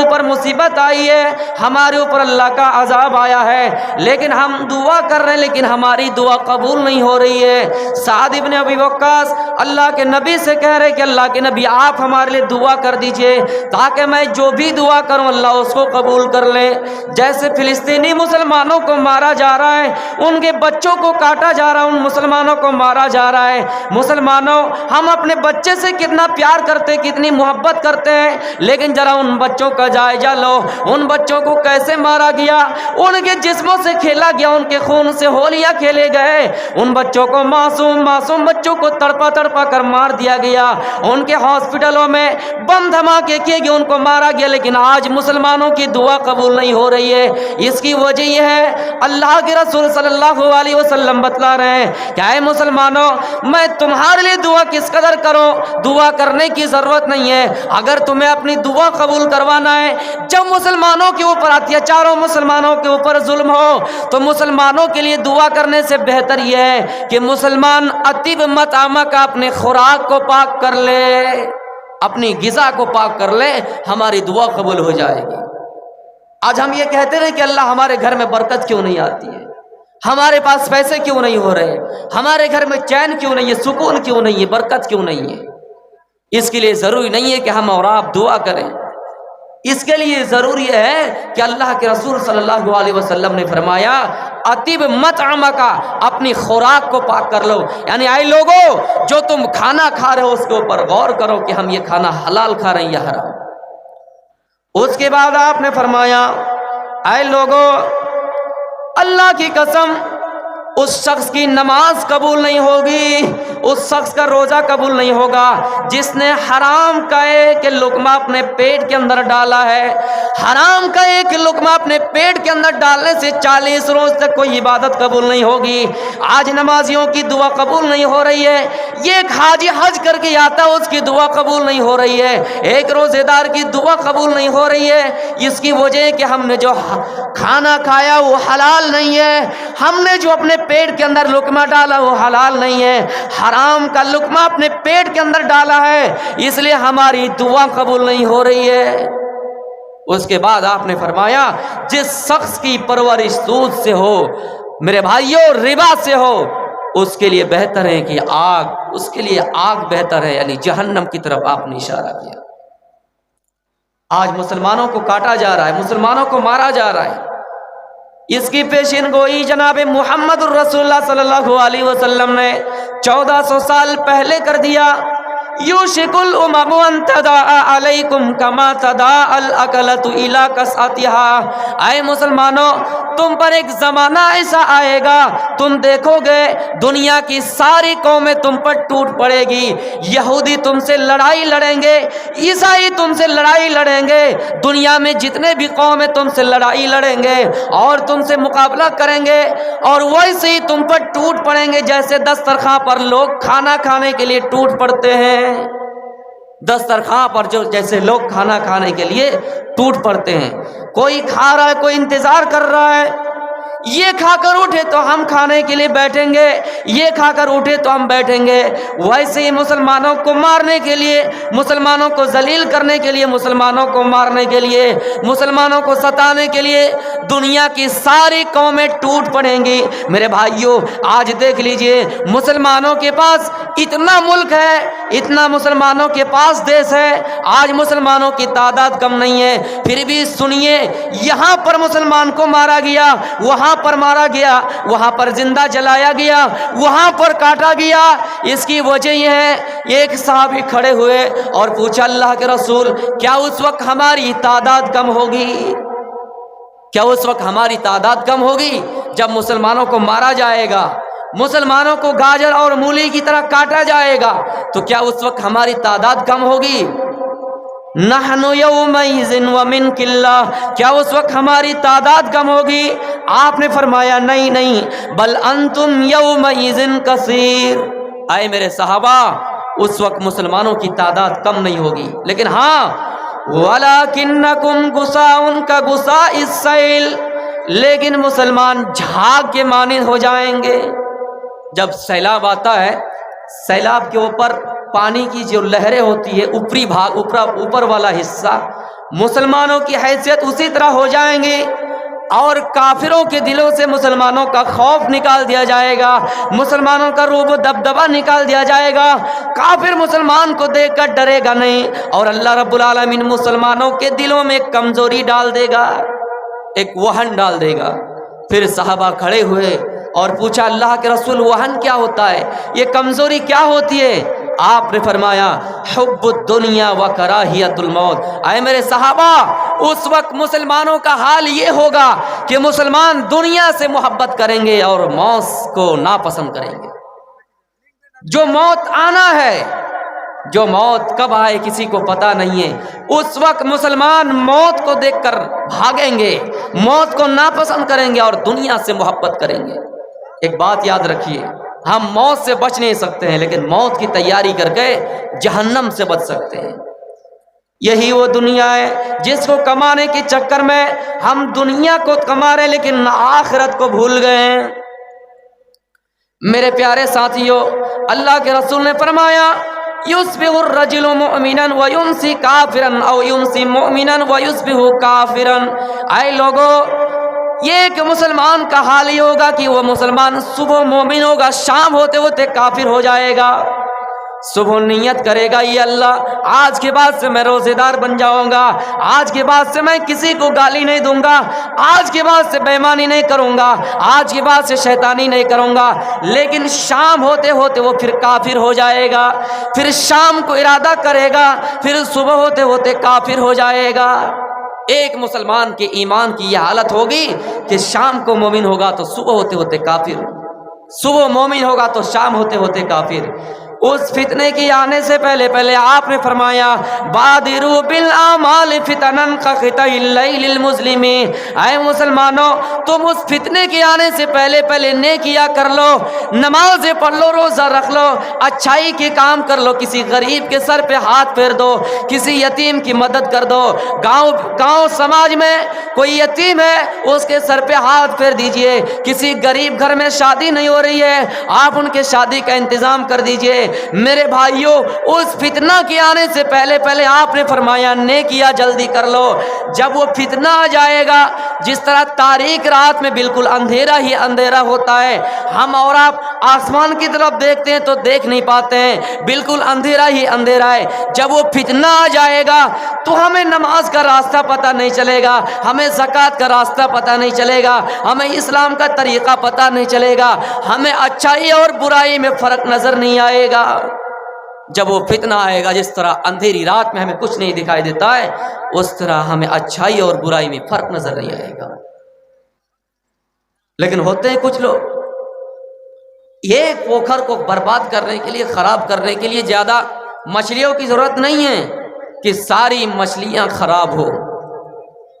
اوپر مصیبت آئی ہے، ہمارے اوپر اللہ کا عذاب آیا ہے، لیکن ہم دعا کر رہے ہیں لیکن ہماری دعا قبول نہیں ہو رہی ہے۔ سعد ابن ابی وقاص اللہ کے نبی سے کہہ رہے کہ اللہ کے نبی آپ ہمارے لیے دعا کر دیجئے تاکہ میں جو بھی دعا کروں اللہ اس کو قبول کر لے۔ جیسے فلسطینی مسلمانوں کو مارا جا رہا ہے، ان کے بچوں کو کاٹا جا رہا ہے، ان مسلمانوں کو مارا جا رہا ہے۔ مسلمانوں، ہم اپنے بچے سے کتنا پیار کرتے، کتنی محبت کرتے ہیں، لیکن ذرا ان بچوں کا جائزہ لو، ان بچوں کو کیسے مارا گیا، ان کے جسموں سے کھیلا گیا، ان کے خون سے ہولیاں کھیلے گئے، ان بچوں کو معصوم بچوں کو تڑپا تڑپا کر مار دیا گیا، ان کے ہاسپٹلوں میں بم دھماکے کیے گئے، ان کو مارا گیا، لیکن آج مسلمانوں کی دعا قبول نہیں ہو رہی ہے۔ اس کی وجہ یہ ہے اللہ کے رسول صلی اللہ علیہ وسلم بتلا رہے ہیں کہ اے مسلمانوں، میں تمہارے لیے دعا کس قدر کروں، دعا کرنے کی ضرورت نہیں ہے۔ اگر تمہیں اپنی دعا قبول کروانا ہے، جب مسلمانوں کے اوپر اتیاچاروں، مسلمانوں کے اوپر ظلم ہو، تو مسلمانوں کے لیے دعا کرنے سے بہتر یہ ہے کہ مسلمان اطیب مطعمہ کا اپنے خوراک کو پاک کر لے، اپنی غذا کو پاک کر لے، ہماری دعا قبول ہو جائے گی۔ آج ہم یہ کہتے ہیں کہ اللہ ہمارے گھر میں برکت کیوں نہیں آتی ہے، ہمارے پاس پیسے کیوں نہیں ہو رہے، ہمارے گھر میں چین کیوں نہیں ہے، سکون کیوں نہیں ہے، برکت کیوں نہیں ہے۔ اس کے لیے ضروری نہیں ہے کہ ہم اور آپ دعا کریں، اس کے لیے ضروری ہے کہ اللہ کے رسول صلی اللہ علیہ وسلم نے فرمایا اطیب مطعمہ کا، اپنی خوراک کو پاک کر لو، یعنی اے لوگو جو تم کھانا کھا رہے ہو اس کے اوپر غور کرو کہ ہم یہ کھانا حلال کھا رہے ہیں یا حرام۔ اس کے بعد آپ نے فرمایا اے لوگو، اللہ کی قسم اس شخص کی نماز قبول نہیں ہوگی، اس شخص کا روزہ قبول نہیں ہوگا جس نے حرام کا ایک لقمہ اپنے پیٹ کے اندر ڈالا ہے۔ حرام کا ایک لقمہ اپنے پیٹ کے اندر ڈالنے سے 40 روز تک کوئی عبادت قبول نہیں ہوگی۔ آج نمازیوں کی دعا قبول نہیں ہو رہی ہے، یہ ایک حاجی حج کر کے آتا ہے اس کی دعا قبول نہیں ہو رہی ہے، ایک روزے دار کی دعا قبول نہیں ہو رہی ہے۔ اس کی وجہ ہے کہ ہم نے جو کھانا کھایا وہ حلال نہیں ہے، ہم نے جو اپنے پیٹ کے اندر لقمہ ڈالا وہ حلال نہیں ہے، حرام کا لقمہ اپنے پیٹ کے اندر ڈالا ہے، اس لیے ہماری دعا قبول نہیں ہو رہی ہے۔ اس کے بعد آپ نے فرمایا جس شخص کی پرورش سود سے ہو، میرے بھائیوں ربا سے ہو، اس کے لیے بہتر ہے کہ آگ، اس کے لیے آگ بہتر ہے، یعنی جہنم کی طرف آپ نے اشارہ کیا۔ آج مسلمانوں کو کاٹا جا رہا ہے، مسلمانوں کو مارا جا رہا ہے، اس کی پیشین گوئی جناب محمد الرسول اللہ صلی اللہ علیہ وسلم نے 1400 سال پہلے کر دیا۔ یوشک الامم ان تداعی علیکم کما تداعی الاکلۃ الی قصعتها۔ اے مسلمانوں، تم پر ایک زمانہ ایسا آئے گا، تم دیکھو گے دنیا کی ساری قومیں تم پر ٹوٹ پڑے گی، یہودی تم سے لڑائی لڑیں گے، عیسائی تم سے لڑائی لڑیں گے، دنیا میں جتنے بھی قوم ہیں تم سے لڑائی لڑیں گے اور تم سے مقابلہ کریں گے، اور ویسے ہی تم پر ٹوٹ پڑیں گے جیسے دسترخوان پر لوگ کھانا کھانے کے لیے ٹوٹ پڑتے ہیں۔ دسترخوان پر جو جیسے لوگ کھانا کھانے کے لیے ٹوٹ پڑتے ہیں، کوئی کھا رہا ہے، کوئی انتظار کر رہا ہے، یہ کھا کر اٹھے تو ہم کھانے کے لیے بیٹھیں گے، یہ کھا کر اٹھے تو ہم بیٹھیں گے۔ ویسے ہی مسلمانوں کو مارنے کے لیے، مسلمانوں کو ذلیل کرنے کے لیے، مسلمانوں کو مارنے کے لیے، مسلمانوں کو ستانے کے لیے دنیا کی ساری قومیں ٹوٹ پڑیں گی۔ میرے بھائیوں آج دیکھ لیجئے مسلمانوں کے پاس اتنا ملک ہے، اتنا مسلمانوں کے پاس دیش ہے، آج مسلمانوں کی تعداد کم نہیں ہے، پھر بھی سنیے یہاں پر مسلمان کو مارا گیا، وہاں پر مارا گیا، وہاں پر زندہ جلایا گیا، وہاں پر کاٹا گیا۔ اس کی وجہ یہ ہے ایک صحابی کھڑے ہوئے اور پوچھا اللہ کے رسول کیا اس وقت ہماری تعداد کم ہوگی؟ کیا اس وقت ہماری تعداد کم ہوگی جب مسلمانوں کو مارا جائے گا، مسلمانوں کو گاجر اور مولی کی طرح کاٹا جائے گا، تو کیا اس وقت ہماری تعداد کم ہوگی؟ نحن یومئذ ومنک اللہ، کیا اس وقت ہماری تعداد کم ہوگی؟ آپ نے فرمایا نہیں نہیں، بل انتم یومئذ کثیر۔ اے میرے صحابہ اس وقت مسلمانوں کی تعداد کم نہیں ہوگی، لیکن ہاں وَلَكِنَّكُمْ غُثَاءٌ كَغُثَاءِ السَّيْلِ، لیکن مسلمان جھاگ کے مانند ہو جائیں گے۔ جب سیلاب آتا ہے، سیلاب کے اوپر پانی کی جو لہریں ہوتی ہے اوپری بھاگ اوپر والا حصہ، مسلمانوں کی حیثیت اسی طرح ہو جائیں گی، اور کافروں کے دلوں سے مسلمانوں کا خوف نکال دیا جائے گا، مسلمانوں کا رعب و دبدبہ نکال دیا جائے گا، کافر مسلمان کو دیکھ کر ڈرے گا نہیں، اور اللہ رب العالمین مسلمانوں کے دلوں میں ایک کمزوری ڈال دے گا، ایک وہن ڈال دے گا۔ پھر صحابہ کھڑے ہوئے اور پوچھا اللہ کے رسول وہن کیا ہوتا ہے، یہ کمزوری کیا ہوتی ہے؟ آپ نے فرمایا حب الدنیا و کراہیت الموت۔ اے میرے صحابہ، اس وقت مسلمانوں کا حال یہ ہوگا کہ مسلمان دنیا سے محبت کریں گے اور موت کو ناپسند کریں گے۔ جو موت آنا ہے، جو موت کب آئے کسی کو پتہ نہیں ہے، اس وقت مسلمان موت کو دیکھ کر بھاگیں گے، موت کو ناپسند کریں گے اور دنیا سے محبت کریں گے۔ ایک بات یاد رکھیے، ہم موت سے بچ نہیں سکتے ہیں، لیکن موت کی تیاری کر کے جہنم سے بچ سکتے ہیں۔ یہی وہ دنیا ہے جس کو کمانے کے چکر میں ہم دنیا کو کما رہے لیکن آخرت کو بھول گئے ہیں۔ میرے پیارے ساتھیوں، اللہ کے رسول نے فرمایا یصبح الرجل مؤمنا ویمسی کافرا او یمسی مؤمنا ویصبح کافرا۔ اے لوگو، یہ کہ مسلمان کا حال یہ ہوگا کہ وہ مسلمان صبح مومن ہوگا، شام ہوتے ہوتے کافر ہو جائے گا۔ صبح نیت کرے گا یہ اللہ آج کے بعد سے میں روزے دار بن جاؤں گا، آج کے بعد سے میں کسی کو گالی نہیں دوں گا، آج کے بعد سے بے ایمانی نہیں کروں گا، آج کے بعد سے شیطانی نہیں کروں گا، لیکن شام ہوتے ہوتے وہ پھر کافر ہو جائے گا، پھر شام کو ارادہ کرے گا، پھر صبح ہوتے ہوتے کافر ہو جائے گا۔ ایک مسلمان کے ایمان کی یہ حالت ہوگی کہ شام کو مومن ہوگا تو صبح ہوتے ہوتے کافر، صبح مومن ہوگا تو شام ہوتے ہوتے کافر۔ اس فتنے کی آنے سے پہلے آپ نے فرمایا بادروا بالاعمال فتنا کقطع اللیل المظلم۔ اے مسلمانوں، تم اس فتنے کے آنے سے پہلے نیکیاں کر لو، نمازیں پڑھ لو، روزہ رکھ لو، اچھائی کے کام کر لو، کسی غریب کے سر پہ ہاتھ پھیر دو، کسی یتیم کی مدد کر دو، گاؤں سماج میں کوئی یتیم ہے اس کے سر پہ ہاتھ پھیر دیجئے، کسی غریب گھر میں شادی نہیں ہو رہی ہے آپ ان کے شادی کا انتظام کر دیجئے۔ میرے بھائیوں، اس فتنہ کے آنے سے پہلے آپ نے فرمایا نیکیاں جلدی کر لو۔ جب وہ فتنہ آ جائے گا، جس طرح تاریک رات میں بالکل اندھیرا ہی اندھیرا ہوتا ہے، ہم اور آپ آسمان کی طرف دیکھتے ہیں تو دیکھ نہیں پاتے ہیں، بالکل اندھیرا ہی اندھیرا ہے۔ جب وہ فتنہ آ جائے گا تو ہمیں نماز کا راستہ پتہ نہیں چلے گا، ہمیں زکوٰۃ کا راستہ پتہ نہیں چلے گا، ہمیں اسلام کا طریقہ پتہ نہیں چلے گا، ہمیں اچھائی اور برائی میں فرق نظر نہیں آئے گا۔ جب وہ فتنہ آئے گا، جس طرح اندھیری رات میں ہمیں کچھ نہیں دکھائی دیتا ہے، اس طرح ہمیں اچھائی اور برائی میں فرق نظر نہیں آئے گا۔ لیکن ہوتے ہیں کچھ لوگ، ایک پوکھر کو برباد کرنے کے لیے، خراب کرنے کے لیے زیادہ مچھلیوں کی ضرورت نہیں ہے کہ ساری مچھلیاں خراب ہو۔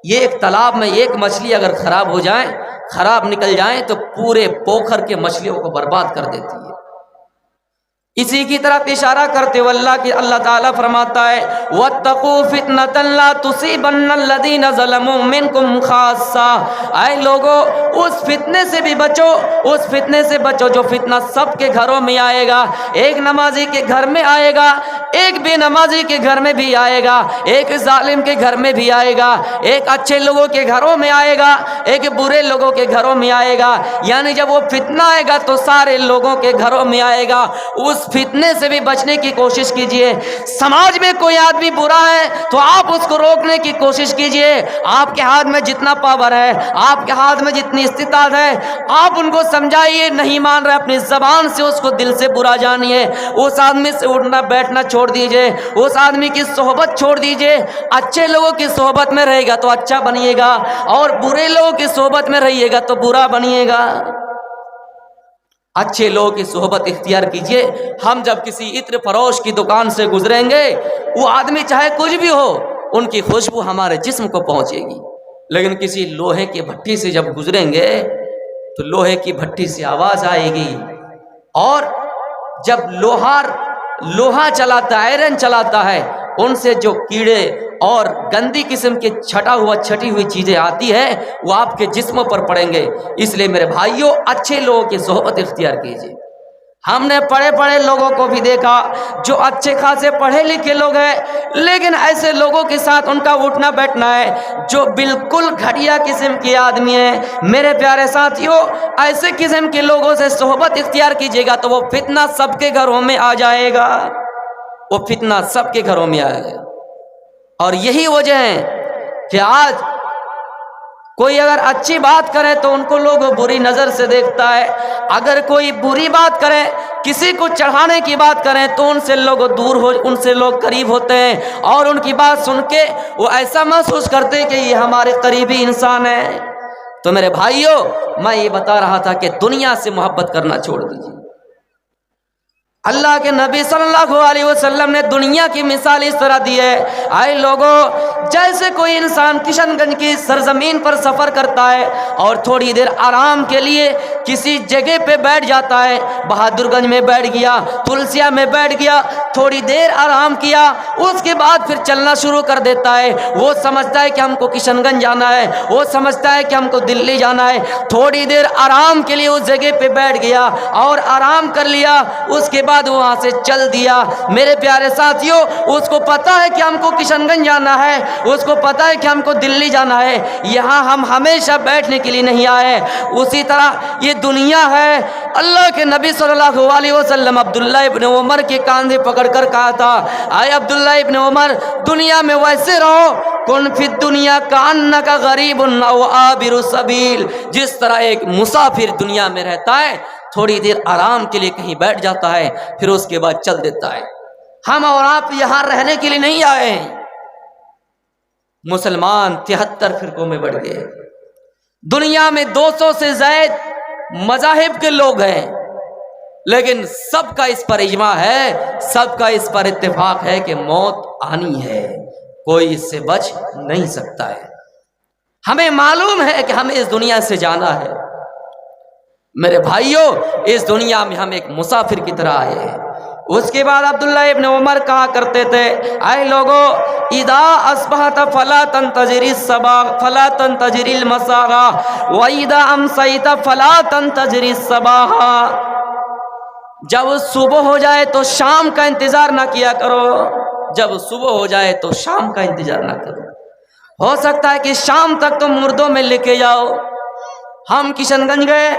یہ ایک تالاب میں ایک مچھلی اگر خراب ہو جائے، خراب نکل جائیں تو پورے پوکھر کے مچھلیوں کو برباد کر دیتی ہے۔ اسی کی طرف اشارہ کرتے ہوئے اللہ تعالیٰ فرماتا ہے وَاتَّقُوا فِتْنَةً لَا تُصِيبَنَّ الَّذِينَ ظَلَمُوا مِنْكُمْ خَاصَّةً۔ اے لوگو، اس فتنے سے بھی بچو، اس فتنے سے بچو جو فتنہ سب کے گھروں میں آئے گا، ایک نمازی کے گھر میں آئے گا، ایک بے نمازی کے گھر میں بھی آئے گا، ایک ظالم کے گھر میں بھی آئے گا، ایک اچھے لوگوں کے گھروں میں آئے گا، ایک برے لوگوں کے گھروں میں آئے گا۔ یعنی جب وہ فتنہ آئے گا تو سارے لوگوں کے گھروں میں آئے گا۔ اس فتنے سے بھی بچنے کی کوشش کیجئے۔ سماج میں کوئی آدمی برا ہے تو آپ اس کو روکنے کی کوشش کیجئے۔ آپ کے ہاتھ میں جتنا پاور ہے، آپ کے ہاتھ میں جتنی استطاعت ہے، آپ ان کو سمجھائیے، نہیں مان رہے اپنی زبان سے اس کو دل سے برا جانیے، اس آدمی سے اٹھنا بیٹھنا چھوڑ دیجئے، اس آدمی کی صحبت چھوڑ دیجئے۔ اچھے لوگوں کی صحبت میں رہے گا تو اچھا بنیے گا، اور برے لوگوں کی صحبت میں رہیے گا تو برا بنیے گا۔ اچھے لوگوں کی صحبت اختیار کیجئے۔ ہم جب کسی عطر فروش کی دکان سے گزریں گے، وہ آدمی چاہے کچھ بھی ہو، ان کی خوشبو ہمارے جسم کو پہنچے گی، لیکن کسی لوہے کی بھٹی سے جب گزریں گے تو لوہے کی بھٹی سے آواز آئے گی، اور جب لوہا چلاتا ہے، آئرن چلاتا ہے، ان سے جو کیڑے اور گندی قسم کے چھٹی ہوئی چیزیں آتی ہیں وہ آپ کے جسموں پر پڑیں گے۔ اس لیے میرے بھائیوں، اچھے لوگوں کی صحبت اختیار کیجیے۔ ہم نے پڑھے پڑھے لوگوں کو بھی دیکھا جو اچھے خاصے پڑھے لکھے لوگ ہیں، لیکن ایسے لوگوں کے ساتھ ان کا اٹھنا بیٹھنا ہے جو بالکل گھٹیا قسم کے آدمی ہیں۔ میرے پیارے ساتھیوں، ایسے قسم کے لوگوں سے صحبت اختیار کیجیے گا تو وہ فتنہ سب کے گھروں میں آ جائے گا، وہ فتنہ سب کے گھروں میں آئے گا۔ اور یہی وجہ ہے کہ آج کوئی اگر اچھی بات کرے تو ان کو لوگ بری نظر سے دیکھتا ہے، اگر کوئی بری بات کرے، کسی کو چڑھانے کی بات کریں تو ان سے لوگ دور ہو، ان سے لوگ قریب ہوتے ہیں، اور ان کی بات سن کے وہ ایسا محسوس کرتے ہیں کہ یہ ہمارے قریبی انسان ہے۔ تو میرے بھائیوں، میں یہ بتا رہا تھا کہ دنیا سے محبت کرنا چھوڑ دیجیے۔ اللہ کے نبی صلی اللہ علیہ وسلم نے دنیا کی مثال اس طرح دی ہے، اے لوگوں، جیسے کوئی انسان کشن گنج کی سرزمین پر سفر کرتا ہے اور تھوڑی دیر آرام کے لیے کسی جگہ پہ بیٹھ جاتا ہے، بہادر گنج میں بیٹھ گیا، تلسیا میں بیٹھ گیا، تھوڑی دیر آرام کیا، اس کے بعد پھر چلنا شروع کر دیتا ہے۔ وہ سمجھتا ہے کہ ہم کو کشن گنج جانا ہے، وہ سمجھتا ہے کہ ہم کو دلی جانا ہے، تھوڑی دیر آرام کے لیے اس جگہ پہ بیٹھ گیا اور آرام کر لیا، اس کے بعد وہاں سے چل دیا۔ میرے پیارے ساتھیوں، اس کو پتا ہے کہ ہم کو کشن گنج جانا ہے، اس کو پتا ہے کہ ہم کو دلی جانا ہے، یہاں ہم ہمیشہ بیٹھنے کے لیے نہیں آئے۔ اسی طرح یہ دنیا ہے۔ اللہ کے نبی صلی اللہ علیہ وسلم عبداللہ ابن عمر کے کاندھے پکڑ کر کہا تھا، اے عبداللہ ابن عمر، دنیا میں ویسے رہو، کن فی الدنیا کانک غریب او عابر السبیل، جس طرح ایک مسافر دنیا میں رہتا ہے، تھوڑی دیر آرام کے لیے کہیں بیٹھ جاتا ہے، پھر اس کے بعد چل دیتا ہے۔ ہم اور آپ یہاں رہنے کے لیے نہیں آئے ہیں۔ مسلمان 73 فرقوں میں بڑھ گئے، دنیا میں 200 سے زائد مذاہب کے لوگ ہیں، لیکن سب کا اس پر اجماع ہے، سب کا اس پر اتفاق ہے کہ موت آنی ہے، کوئی اس سے بچ نہیں سکتا ہے۔ ہمیں معلوم ہے کہ ہمیں اس دنیا سے جانا ہے۔ میرے بھائیوں، اس دنیا میں ہم ایک مسافر کی طرح آئے ہیں۔ اس کے بعد عبداللہ ابن عمر کہا کرتے تھے، اے لوگو، اذا اصبحت فلا تنتظر الصباح فلا تنتظر المساء واذا امسیت فلا تنتظر الصباح، جب صبح ہو جائے تو شام کا انتظار نہ کیا کرو، جب صبح ہو جائے تو شام کا انتظار نہ کرو۔ ہو سکتا ہے کہ شام تک تم مردوں میں لے کے جاؤ۔ ہم کشن گنج گئے،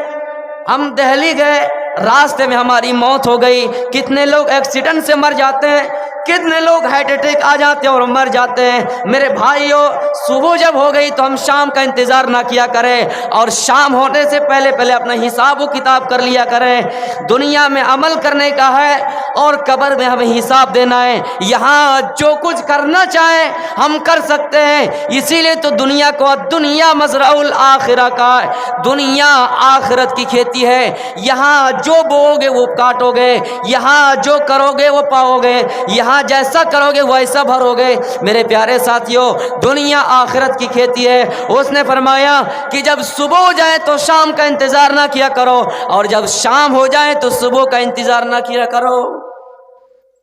ہم دہلی گئے، راستے میں ہماری موت ہو گئی۔ کتنے لوگ ایکسیڈنٹ سے مر جاتے ہیں، کتنے لوگ ہارٹ اٹیک آ جاتے ہیں اور مر جاتے ہیں۔ میرے بھائیوں، صبح جب ہو گئی تو ہم شام کا انتظار نہ کیا کریں، اور شام ہونے سے پہلے پہلے اپنا حساب و کتاب کر لیا کریں۔ دنیا میں عمل کرنے کا ہے اور قبر میں ہمیں حساب دینا ہے۔ یہاں جو کچھ کرنا چاہیں ہم کر سکتے ہیں، اسی لیے تو دنیا کو دنیا مزرع الآخرہ کا، دنیا آخرت کی کھیتی ہے۔ یہاں جو بوؤ گے وہ کاٹو گے، یہاں جو کرو گے وہ پاؤ گے، یہاں جیسا کرو گے ویسا بھرو گے۔ میرے پیارے ساتھیوں، دنیا آخرت کی کھیتی ہے۔ اس نے فرمایا کہ جب صبح ہو جائے تو شام کا انتظار نہ کیا کرو، اور جب شام ہو جائے تو صبح کا انتظار نہ کیا کرو۔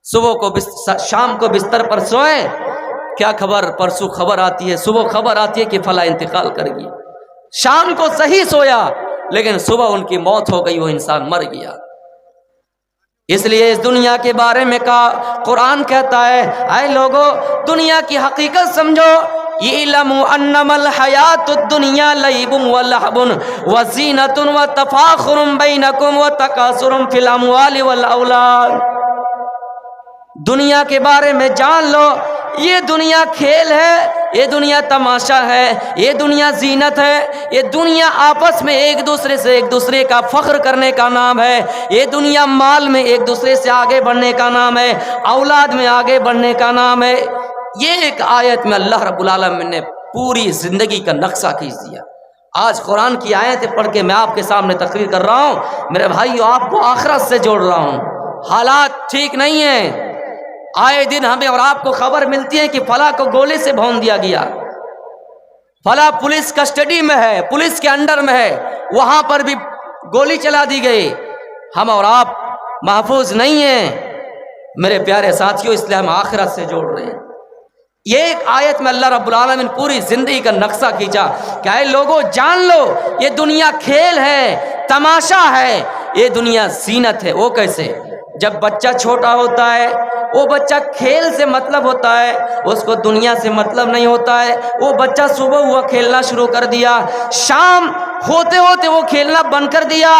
صبح کو شام کو بستر پر سوئے، کیا خبر پرسوں خبر آتی ہے، صبح خبر آتی ہے کہ فلاں انتقال کر گیا۔ شام کو صحیح سویا، لیکن صبح ان کی موت ہو گئی، وہ انسان مر گیا۔ اس لیے اس دنیا کے بارے میں کہا، قرآن کہتا ہے، اے لوگو، دنیا کی حقیقت سمجھو، اعلموا انما الحیات الدنیا لعب ولہو وزینۃ وتفاخر بینکم وتکاثر فی الاموال والاولاد۔ دنیا کے بارے میں جان لو، یہ دنیا کھیل ہے، یہ دنیا تماشا ہے، یہ دنیا زینت ہے، یہ دنیا آپس میں ایک دوسرے کا فخر کرنے کا نام ہے، یہ دنیا مال میں ایک دوسرے سے آگے بڑھنے کا نام ہے، اولاد میں آگے بڑھنے کا نام ہے۔ یہ ایک آیت میں اللہ رب العالمین نے پوری زندگی کا نقشہ کھینچ دیا۔ آج قرآن کی آیتیں پڑھ کے میں آپ کے سامنے تقریر کر رہا ہوں، میرے بھائیو، آپ کو آخرت سے جوڑ رہا ہوں۔ حالات ٹھیک نہیں ہیں، آئے دن ہمیں اور آپ کو خبر ملتی ہے کہ فلاں کو گولی سے بھون دیا گیا، فلاں پولیس کسٹڈی میں ہے، پولیس کے انڈر میں ہے، وہاں پر بھی گولی چلا دی گئی۔ ہم اور آپ محفوظ نہیں ہیں میرے پیارے ساتھیوں، اس لیے ہم آخرت سے جوڑ رہے ہیں۔ یہ ایک آیت میں اللہ رب العالمین پوری زندگی کا نقشہ کھینچا کہ اے لوگوں، جان لو، یہ دنیا کھیل ہے، تماشا ہے، یہ دنیا زینت ہے۔ وہ کیسے؟ جب بچہ چھوٹا ہوتا ہے وہ بچہ کھیل سے مطلب ہوتا ہے، اس کو دنیا سے مطلب نہیں ہوتا ہے۔ وہ بچہ صبح ہوا کھیلنا شروع کر دیا، شام ہوتے ہوتے وہ کھیلنا بند کر دیا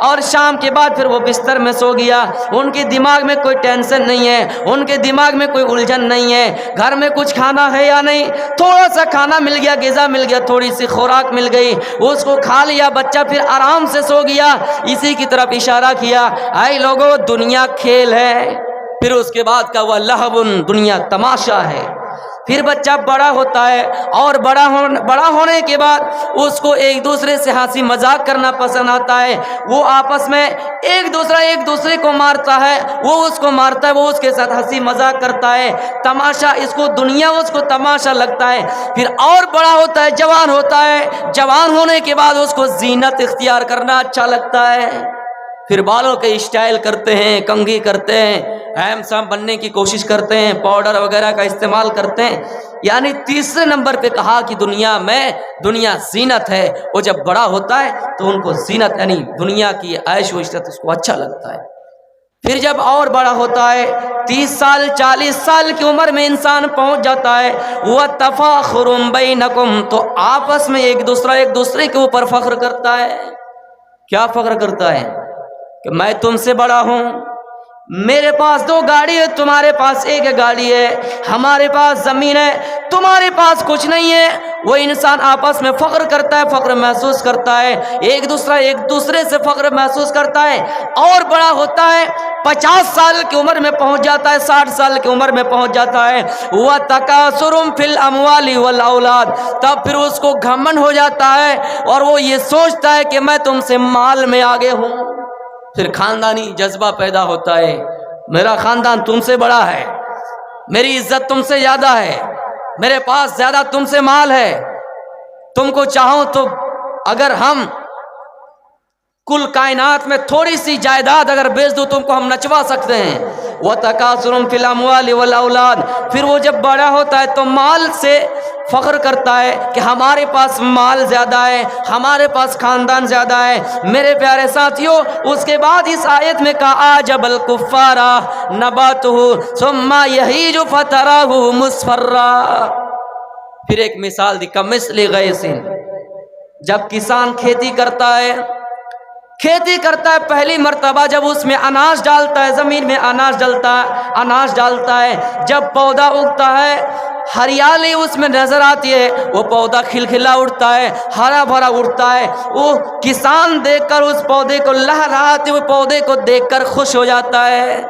اور شام کے بعد پھر وہ بستر میں سو گیا۔ ان کے دماغ میں کوئی ٹینشن نہیں ہے، ان کے دماغ میں کوئی الجھن نہیں ہے، گھر میں کچھ کھانا ہے یا نہیں، تھوڑا سا کھانا مل گیا، غذا مل گیا، تھوڑی سی خوراک مل گئی، اس کو کھا لیا، بچہ پھر آرام سے سو گیا۔ اسی کی طرف اشارہ کیا، اے لوگوں دنیا کھیل ہے، پھر اس کے بعد کا وہ لہو، دنیا تماشا ہے۔ پھر بچہ بڑا ہوتا ہے اور بڑا ہونے کے بعد اس کو ایک دوسرے سے ہنسی مذاق کرنا پسند آتا ہے، وہ آپس میں ایک دوسرے کو مارتا ہے، وہ اس کو مارتا ہے، وہ اس کے ساتھ ہنسی مذاق کرتا ہے، تماشا، اس کو دنیا اس کو تماشا لگتا ہے۔ پھر اور بڑا ہوتا ہے، جوان ہوتا ہے، جوان ہونے کے بعد اس کو زینت اختیار کرنا اچھا لگتا ہے، پھر بالوں کے اسٹائل کرتے ہیں، کنگھی کرتے ہیں، ہینڈسم بننے کی کوشش کرتے ہیں، پاؤڈر وغیرہ کا استعمال کرتے ہیں۔ یعنی تیسرے نمبر پہ کہا کہ دنیا زینت ہے۔ وہ جب بڑا ہوتا ہے تو ان کو زینت یعنی دنیا کی عیش و عشرت اس کو اچھا لگتا ہے۔ پھر جب اور بڑا ہوتا ہے، 30 سال 40 سال کی عمر میں انسان پہنچ جاتا ہے، وَتَفَاخُرٌ بَيْنَكُمْ، تو آپس میں ایک دوسرے کے اوپر فخر کرتا ہے۔ کیا فخر کرتا ہے؟ کہ میں تم سے بڑا ہوں، میرے پاس 2 گاڑی ہے، تمہارے پاس 1 گاڑی ہے، ہمارے پاس زمین ہے، تمہارے پاس کچھ نہیں ہے۔ وہ انسان آپس میں فخر کرتا ہے، فخر محسوس کرتا ہے، ایک دوسرے سے فخر محسوس کرتا ہے۔ اور بڑا ہوتا ہے، 50 سال کی عمر میں پہنچ جاتا ہے، 60 سال کی عمر میں پہنچ جاتا ہے، وَتَكَاثُرٌ فِي الْأَمْوَالِ وَالْأَوْلَادِ، تب پھر اس کو گھمنڈ ہو جاتا ہے اور وہ یہ سوچتا ہے کہ میں تم سے مال میں آگے ہوں۔ پھر خاندانی جذبہ پیدا ہوتا ہے، میرا خاندان تم سے بڑا ہے، میری عزت تم سے زیادہ ہے، میرے پاس زیادہ تم سے مال ہے، تم کو چاہوں تو اگر ہم کل کائنات میں تھوڑی سی جائیداد اگر بیچ دوں تم کو ہم نچوا سکتے ہیں۔ وَتَكَاثُرٌ فِي الْأَمْوَالِ وَالْأَوْلَادِ، پھر وہ جب بڑا ہوتا ہے تو مال سے فخر کرتا ہے کہ ہمارے پاس مال زیادہ ہے، ہمارے پاس خاندان زیادہ ہے۔ میرے پیارے ساتھیوں، اس کے بعد اس آیت میں کہا عَجَبَ الْكُفَّارَ نَبَاتُهُ ثُمَّ يَهِيجُ فَتَرَاهُ مُصْفَرًّا، پھر ایک مثال دی، کَمِثْلِ غَيْثٍ، جب کسان کھیتی کرتا ہے پہلی مرتبہ جب اس میں اناج ڈالتا ہے، زمین میں اناج ڈالتا ہے، جب پودا اگتا ہے، ہریالی اس میں نظر آتی ہے، وہ پودا کھلکھلا اٹھتا ہے، ہرا بھرا اٹھتا ہے، وہ کسان دیکھ کر اس پودے کو لہراتے ہوئے پودے کو دیکھ کر خوش ہو جاتا ہے،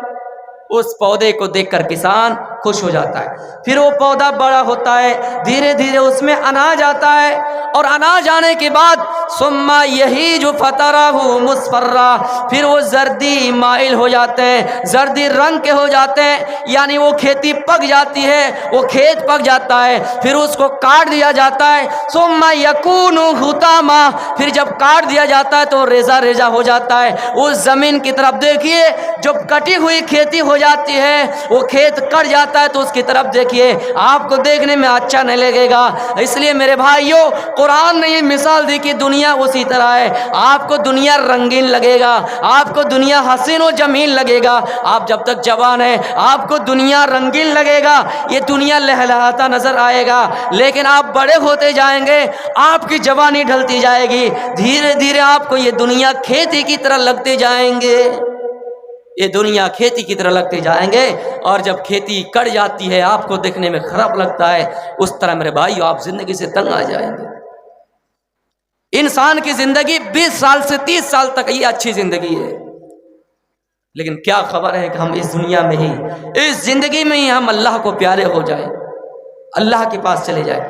اس پودے کو دیکھ کر کسان خوش ہو جاتا ہے۔ پھر وہ پودا بڑا ہوتا ہے، دھیرے دھیرے اس میں اناج آتا ہے، اور اناج آنے کے بعد ثم یہیج فترہ مصفرہ، پھر وہ زردی مائل ہو جاتے ہیں، زردی رنگ کے ہو جاتے ہیں، یعنی وہ کھیتی پک جاتی ہے، وہ کھیت پک جاتا ہے، پھر اس کو کاٹ دیا جاتا ہے، ثم یکون حطاما، پھر جب کاٹ دیا جاتا ہے تو ریزہ ریزہ ہو جاتا ہے۔ اس زمین کی طرف دیکھیے، جب کٹی ہوئی کھیتی ہو جاتی ہے، وہ کھیت کٹ جاتا ہے تو اس کی طرف دیکھیے، آپ کو دیکھنے میں اچھا نہیں لگے گا۔ اس لیے میرے بھائیوں، قرآن نے یہ مثال دی کہ دنیا اسی طرح ہے، آپ کو دنیا رنگین لگے گا، آپ کو دنیا حسین و جمیل لگے گا، آپ جب تک جوان ہیں آپ کو دنیا رنگین لگے گا، یہ دنیا لہلہاتا نظر آئے گا، لیکن آپ بڑے ہوتے جائیں گے، آپ کی جوانی ڈھلتی جائے گی، دھیرے دھیرے آپ کو یہ دنیا کھیتی کی طرح لگتے جائیں گے، یہ دنیا کھیتی کی طرح لگتے جائیں گے، اور جب کھیتی کٹ جاتی ہے آپ کو دیکھنے میں خراب لگتا ہے، اس طرح میرے بھائیو آپ زندگی سے تنگ آ جائیں گے۔ انسان کی زندگی 20 سال سے 30 سال تک یہ اچھی زندگی ہے، لیکن کیا خبر ہے کہ ہم اس دنیا میں ہی، اس زندگی میں ہی ہم اللہ کو پیارے ہو جائیں، اللہ کے پاس چلے جائیں۔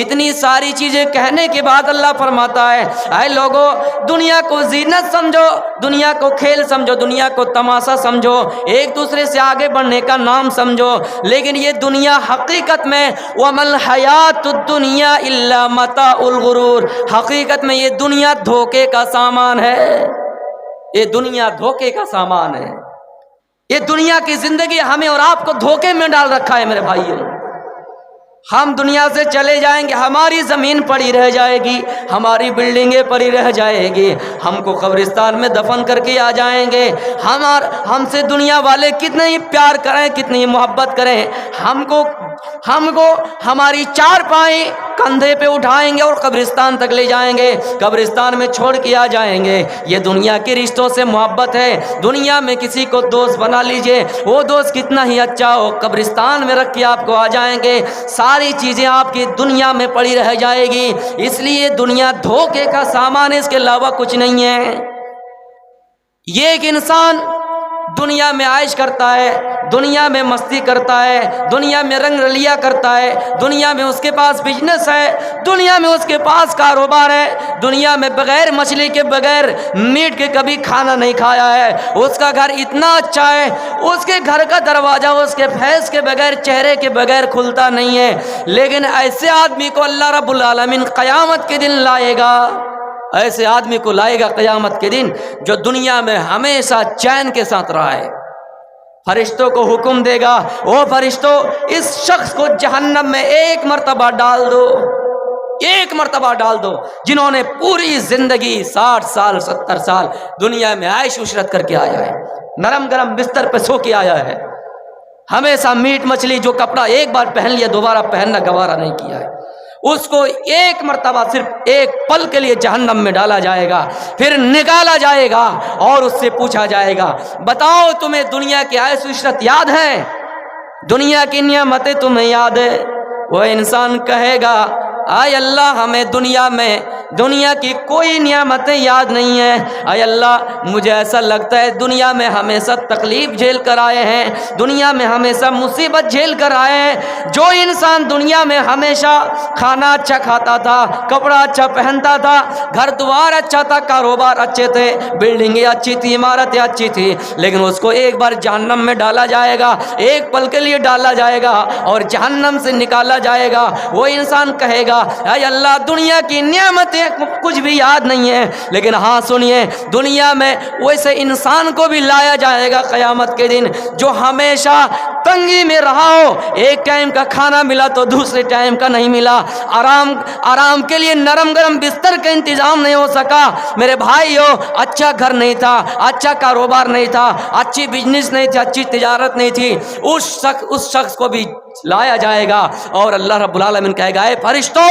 اتنی ساری چیزیں کہنے کے بعد اللہ فرماتا ہے، اے لوگوں دنیا کو زینت سمجھو، دنیا کو کھیل سمجھو، دنیا کو تماشا سمجھو، ایک دوسرے سے آگے بڑھنے کا نام سمجھو، لیکن یہ دنیا حقیقت میں وَمَا الْحَيَاةُ الدُّنْيَا إِلَّا مَتَاعُ الْغُرُورِ، حقیقت میں یہ دنیا دھوکے کا سامان ہے، یہ دنیا دھوکے کا سامان ہے، یہ دنیا کی زندگی ہمیں اور آپ کو دھوکے میں ڈال رکھا ہے میرے بھائیوں۔ ہم دنیا سے چلے جائیں گے، ہماری زمین پڑی رہ جائے گی، ہماری بلڈنگیں پڑی رہ جائے گی، ہم کو قبرستان میں دفن کر کے آ جائیں گے۔ ہم سے دنیا والے کتنے ہی پیار کریں، کتنی ہی محبت کریں، ہم کو ہماری چار پائیں کندھے پہ اٹھائیں گے اور قبرستان تک لے جائیں گے، قبرستان میں چھوڑ کے آ جائیں گے۔ یہ دنیا کے رشتوں سے محبت ہے۔ دنیا میں کسی کو دوست بنا لیجئے، وہ دوست کتنا ہی اچھا ہو، قبرستان میں رکھ کے آپ کو آ جائیں گے، ساری چیزیں آپ کی دنیا میں پڑی رہ جائے گی۔ اس لیے دنیا دھوکے کا سامان ہے، اس کے علاوہ کچھ نہیں ہے۔ یہ ایک انسان دنیا میں عائش کرتا ہے، دنیا میں مستی کرتا ہے، دنیا میں رنگ رلیا کرتا ہے، دنیا میں اس کے پاس بزنس ہے، دنیا میں اس کے پاس کاروبار ہے، دنیا میں بغیر مچھلی کے، بغیر میٹ کے کبھی کھانا نہیں کھایا ہے، اس کا گھر اتنا اچھا ہے، اس کے گھر کا دروازہ اس کے فیس کے بغیر، چہرے کے بغیر کھلتا نہیں ہے۔ لیکن ایسے آدمی کو اللہ رب العالمین قیامت کے دن لائے گا، ایسے آدمی کو لائے گا قیامت کے دن جو دنیا میں ہمیشہ چین کے ساتھ رہا ہے۔ فرشتوں کو حکم دے گا، او فرشتوں اس شخص کو جہنم میں ایک مرتبہ ڈال دو، ایک مرتبہ ڈال دو، جنہوں نے پوری زندگی 60 سال 70 سال دنیا میں عیش عشرت کر کے آیا ہے، نرم گرم بستر پہ سو کے آیا ہے، ہمیشہ میٹ مچھلی جو کپڑا ایک بار پہن لیا دوبارہ پہننا گوارا نہیں کیا ہے، اس کو ایک مرتبہ صرف ایک پل کے لیے جہنم میں ڈالا جائے گا، پھر نکالا جائے گا اور اس سے پوچھا جائے گا بتاؤ تمہیں دنیا کی عیش عشرت یاد ہے، دنیا کی نعمتیں تمہیں یاد ہے؟ وہ انسان کہے گا اے اللہ ہمیں دنیا کی کوئی نعمتیں یاد نہیں ہیں، اے اللہ مجھے ایسا لگتا ہے دنیا میں ہمیشہ تکلیف جھیل کر آئے ہیں، دنیا میں ہمیشہ مصیبت جھیل کر آئے ہیں۔ جو انسان دنیا میں ہمیشہ کھانا اچھا کھاتا تھا، کپڑا اچھا پہنتا تھا، گھر دوار اچھا تھا، کاروبار اچھے تھے، بلڈنگیں اچھی تھی، عمارتیں اچھی تھی، لیکن اس کو ایک بار جہنم میں ڈالا جائے گا، ایک پل کے لیے ڈالا جائے گا اور جہنم سے نکالا جائے گا، وہ انسان کہے گا اے اللہ دنیا کی نعمتیں کچھ بھی یاد نہیں ہے، لیکن ہاں سنیے دنیا میں ویسے انسان کو بھی لایا جائے گا قیامت کے دن جو ہمیشہ تنگی میں رہا ہو، ایک ٹائم کا کھانا ملا تو دوسرے ٹائم کا نہیں ملا، آرام کے لیے نرم گرم بستر کا انتظام نہیں ہو سکا، میرے بھائیو اچھا گھر نہیں تھا، اچھا کاروبار نہیں تھا، اچھی بزنس نہیں تھی، اچھی تجارت نہیں تھی، اس شخص کو بھی لایا جائے گا اور اللہ رب العالمین کہے گا اے فرشتوں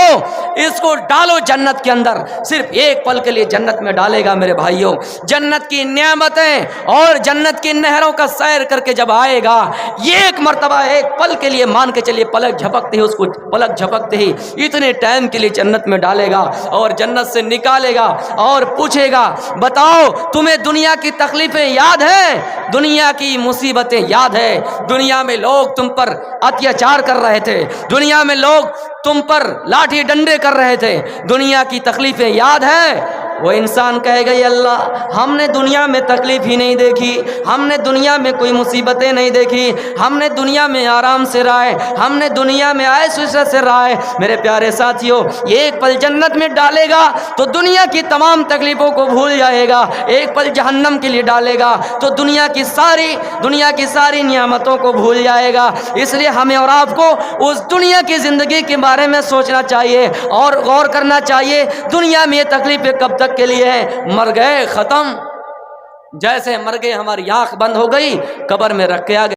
اس کو ڈالو جنت کے اندر، صرف ایک پل کے لیے جنت میں ڈالے گا۔ میرے بھائیوں جنت کی نعمتیں اور جنت کی نہروں کا سیر کر کے جب آئے گا، یہ ایک مرتبہ ایک پل کے لیے مان کے چلیے پلک جھپکتے ہی، اس کو پلک جھپکتے ہی اتنے ٹائم کے لیے جنت میں ڈالے گا اور جنت سے نکالے گا اور پوچھے گا بتاؤ تمہیں دنیا کی تکلیفیں یاد ہیں، دنیا کی مصیبتیں یاد ہے، دنیا میں لوگ تم پر اتیاچار کر رہے تھے، دنیا میں لوگ تم پر لاٹھی ڈنڈے کر رہے تھے، دنیا کی تکلیفیں یاد ہے؟ وہ انسان کہے گا یا اللہ ہم نے دنیا میں تکلیف ہی نہیں دیکھی، ہم نے دنیا میں کوئی مصیبتیں نہیں دیکھی، ہم نے دنیا میں آرام سے رہا ہے، ہم نے دنیا میں عیش عشرت سے رہا ہے۔ میرے پیارے ساتھیوں یہ ایک پل جنت میں ڈالے گا تو دنیا کی تمام تکلیفوں کو بھول جائے گا، ایک پل جہنم کے لیے ڈالے گا تو دنیا کی ساری نعمتوں کو بھول جائے گا۔ اس لیے ہمیں اور آپ کو اس دنیا کی زندگی کے بارے میں سوچنا چاہیے اور غور کرنا چاہیے دنیا میں یہ تکلیفیں کب تک کے لیے ہے، مر گئے ختم، جیسے مر گئے ہماری آنکھ بند ہو گئی قبر میں رکھ کے آ گئے۔